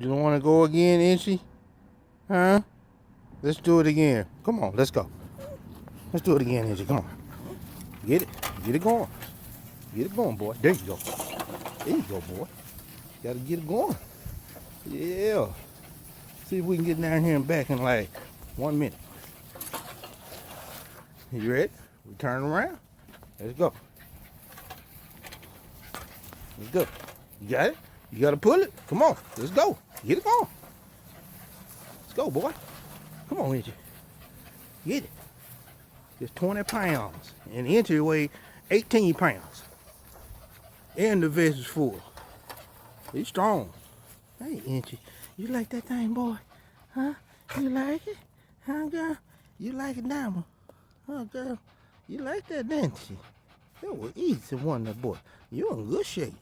You don't want to go again, Inchy? Huh? Let's do it again. Come on, let's go. Let's do it again, Inchy. Come on. Get it. Get it going. Get it going, boy. There you go. There you go, boy. Gotta get it going. Yeah. See if we can get down here and back in like 1 minute. You ready? We turn around. Let's go. Let's go. You got it? You gotta pull it? Come on. Let's go. Get it going. Let's go, boy. Come on, Inchy. Get it. It's 20 pounds. And the Inchy weigh 18 pounds. And the vest is full. He's strong. Hey, Inchy. You like that thing, boy? Huh? You like it? Huh, girl? You like it, Diamond? Huh, girl? You like that, didn't you? That was easy, wasn't it, boy? You're in good shape.